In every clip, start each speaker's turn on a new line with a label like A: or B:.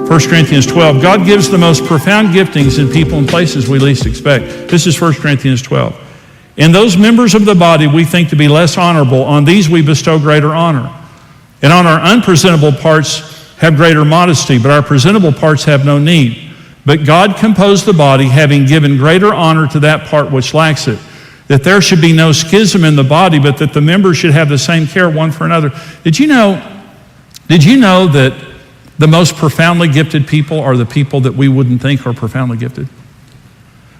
A: 1 Corinthians 12, God gives the most profound giftings in people and places we least expect. This is 1 Corinthians 12. In those members of the body we think to be less honorable, on these we bestow greater honor. And on our unpresentable parts have greater modesty, but our presentable parts have no need. But God composed the body, having given greater honor to that part which lacks it, that there should be no schism in the body, but that the members should have the same care one for another. Did you know that the most profoundly gifted people are the people that we wouldn't think are profoundly gifted?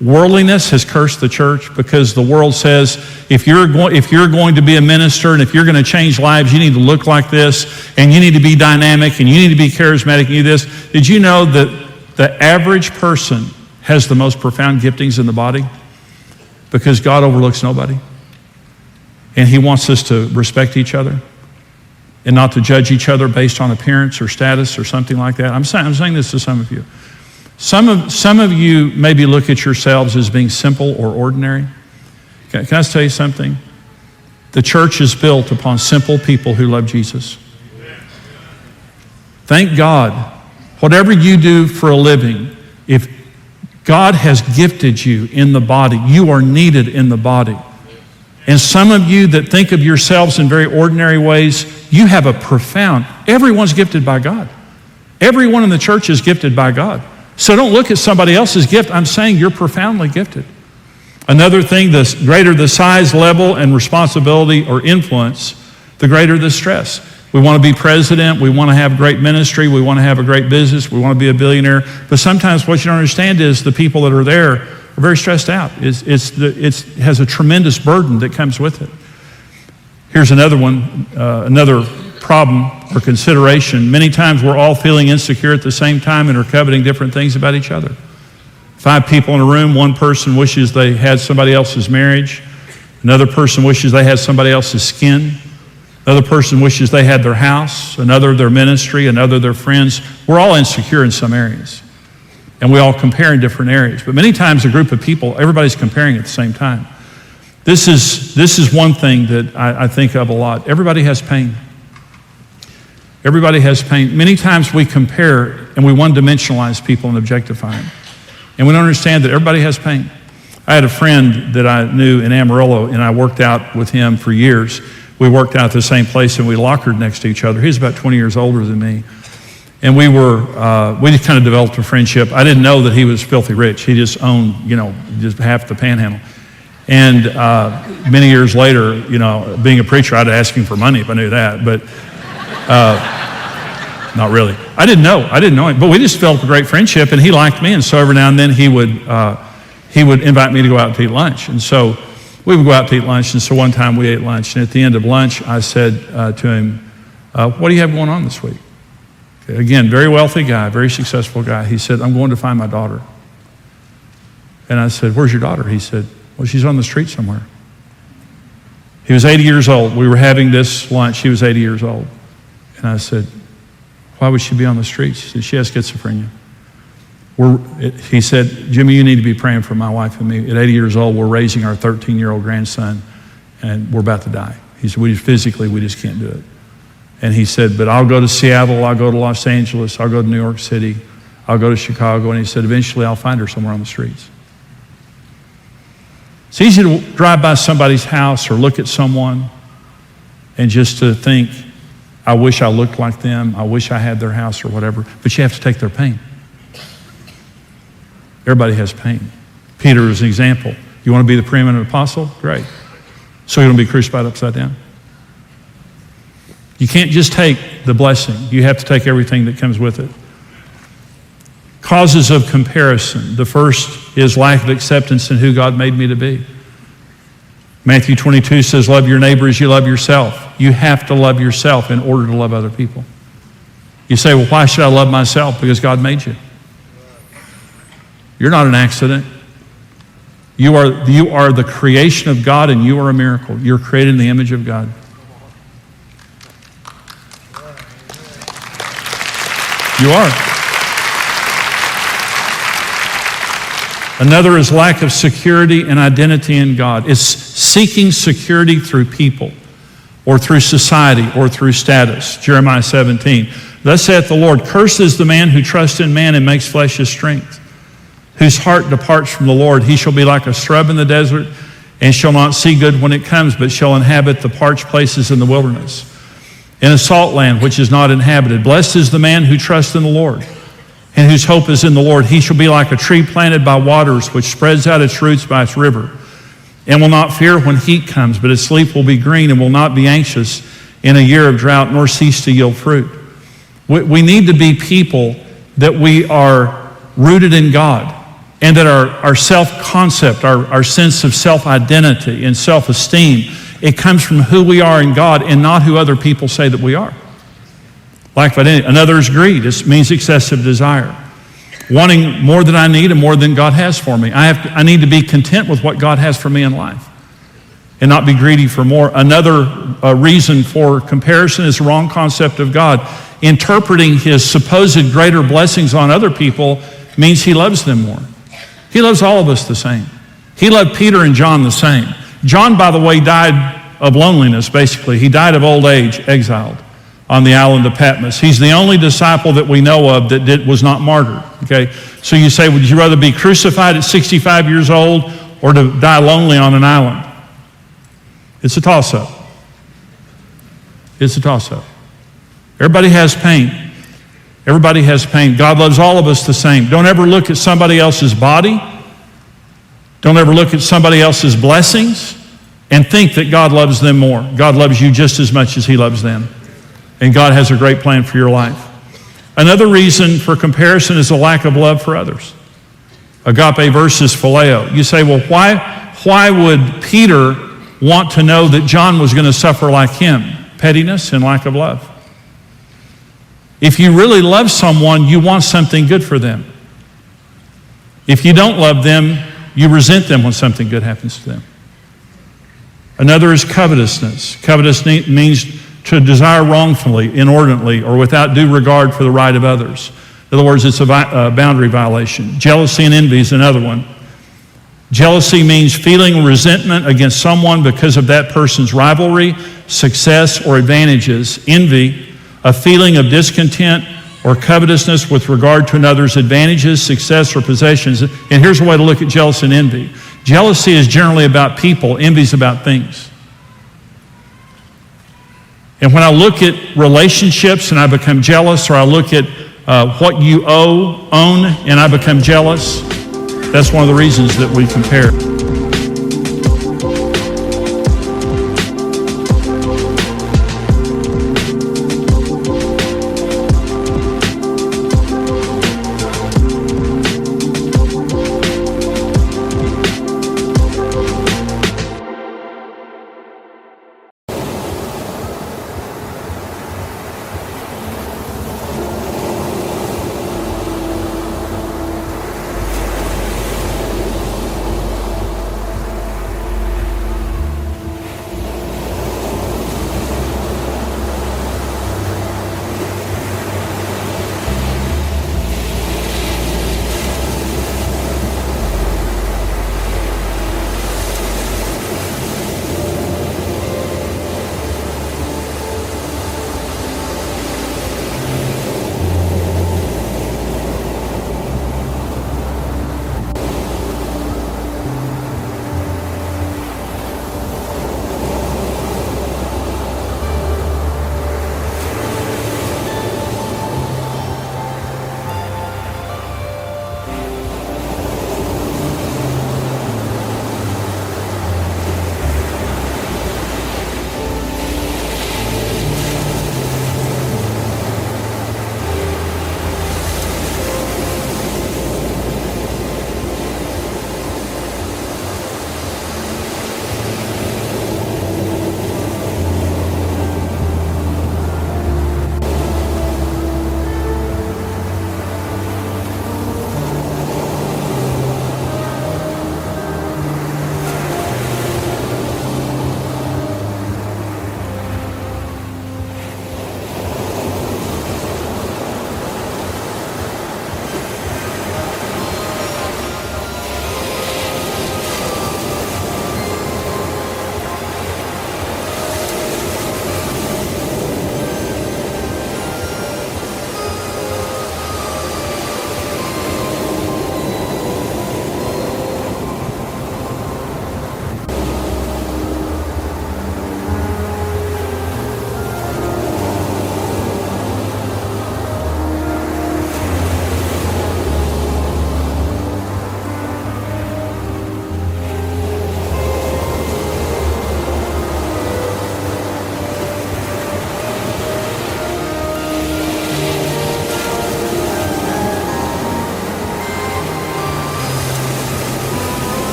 A: Worldliness has cursed the church because the world says, if you're going to be a minister and if you're going to change lives, you need to look like this, and you need to be dynamic, and you need to be charismatic, and you do this. Did you know that the average person has the most profound giftings in the body? Because God overlooks nobody. And he wants us to respect each other and not to judge each other based on appearance or status or something like that. I'm saying this to some of you. Some of you maybe look at yourselves as being simple or ordinary. Can I tell you something? The church is built upon simple people who love Jesus. Thank God, whatever you do for a living, if God has gifted you in the body, you are needed in the body. And some of you that think of yourselves in very ordinary ways, you have a profound, everyone's gifted by God. Everyone in the church is gifted by God. So don't look at somebody else's gift. I'm saying you're profoundly gifted. Another thing, the greater the size, level, and responsibility or influence, the greater the stress. We want to be president. We want to have great ministry. We want to have a great business. We want to be a billionaire. But sometimes what you don't understand is the people that are there are very stressed out. It has a tremendous burden that comes with it. Here's another one, another problem or consideration. Many times we're all feeling insecure at the same time and are coveting different things about each other. 5 people in a room, one person wishes they had somebody else's marriage. Another person wishes they had somebody else's skin. Another person wishes they had their house. Another their ministry. Another their friends. We're all insecure in some areas. And we all compare in different areas. But many times a group of people, everybody's comparing at the same time. This is one thing that I think of a lot. Everybody has pain. Everybody has pain. Many times we compare and we one-dimensionalize people and objectify them. And we don't understand that everybody has pain. I had a friend that I knew in Amarillo, and I worked out with him for years. We worked out at the same place, and we lockered next to each other. He was about 20 years older than me. And we just kind of developed a friendship. I didn't know that he was filthy rich. He just owned, just half the panhandle. And many years later, being a preacher, I'd ask him for money if I knew that, but not really. I didn't know him, but we just developed a great friendship, and he liked me, and so every now and then he would invite me to go out to eat lunch. And so we would go out to eat lunch, and so one time we ate lunch, and at the end of lunch, I said to him, what do you have going on this week? Okay, again, very wealthy guy, very successful guy. He said, I'm going to find my daughter. And I said, where's your daughter? He said, well, she's on the street somewhere. He was 80 years old. We were having this lunch. He was 80 years old. And I said, why would she be on the streets? He said, she has schizophrenia. He said, Jimmy, you need to be praying for my wife and me. At 80 years old, we're raising our 13-year-old grandson, and we're about to die. He said, we just can't do it. And he said, but I'll go to Seattle, I'll go to Los Angeles, I'll go to New York City, I'll go to Chicago. And he said, eventually I'll find her somewhere on the streets. It's easy to drive by somebody's house or look at someone and just to think, I wish I looked like them, I wish I had their house or whatever, but you have to take their pain. Everybody has pain. Peter is an example. You want to be the preeminent apostle? Great. So you're going to be crucified upside down? You can't just take the blessing. You have to take everything that comes with it. Causes of comparison. The first is lack of acceptance in who God made me to be. Matthew 22 says, love your neighbor as you love yourself. You have to love yourself in order to love other people. You say, well, why should I love myself? Because God made you. You're not an accident. You are the creation of God, and you are a miracle. You're created in the image of God. You are. Another is lack of security and identity in God. It's seeking security through people or through society or through status. Jeremiah 17. Thus saith the Lord, cursed is the man who trusts in man and makes flesh his strength, whose heart departs from the Lord. He shall be like a shrub in the desert, and shall not see good when it comes, but shall inhabit the parched places in the wilderness, in a salt land which is not inhabited. Blessed is the man who trusts in the Lord, and whose hope is in the Lord. He shall be like a tree planted by waters, which spreads out its roots by its river, and will not fear when heat comes, but its leaf will be green, and will not be anxious in a year of drought, nor cease to yield fruit. We need to be people that we are rooted in God, and that our self-concept, our sense of self-identity and self-esteem, it comes from who we are in God and not who other people say that we are. Lack of identity. Another is greed. It means excessive desire. Wanting more than I need and more than God has for me. I need to be content with what God has for me in life and not be greedy for more. Another reason for comparison is the wrong concept of God. Interpreting his supposed greater blessings on other people means he loves them more. He loves all of us the same. He loved Peter and John the same. John, by the way, died of loneliness, basically. He died of old age, exiled on the island of Patmos. He's the only disciple that we know of that was not martyred, okay? So you say, would you rather be crucified at 65 years old or to die lonely on an island? It's a toss-up. It's a toss-up. Everybody has pain. Everybody has pain. God loves all of us the same. Don't ever look at somebody else's body. Don't ever look at somebody else's blessings and think that God loves them more. God loves you just as much as he loves them. And God has a great plan for your life. Another reason for comparison is a lack of love for others. Agape versus phileo. You say, well, why would Peter want to know that John was going to suffer like him? Pettiness and lack of love. If you really love someone, you want something good for them. If you don't love them, you resent them when something good happens to them. Another is covetousness. Covetousness means to desire wrongfully, inordinately, or without due regard for the right of others. In other words, it's a boundary violation. Jealousy and envy is another one. Jealousy means feeling resentment against someone because of that person's rivalry, success, or advantages. Envy, a feeling of discontent or covetousness with regard to another's advantages, success, or possessions. And here's a way to look at jealousy and envy. Jealousy is generally about people. Envy is about things. And when I look at relationships and I become jealous, or I look at what you own and I become jealous, that's one of the reasons that we compare.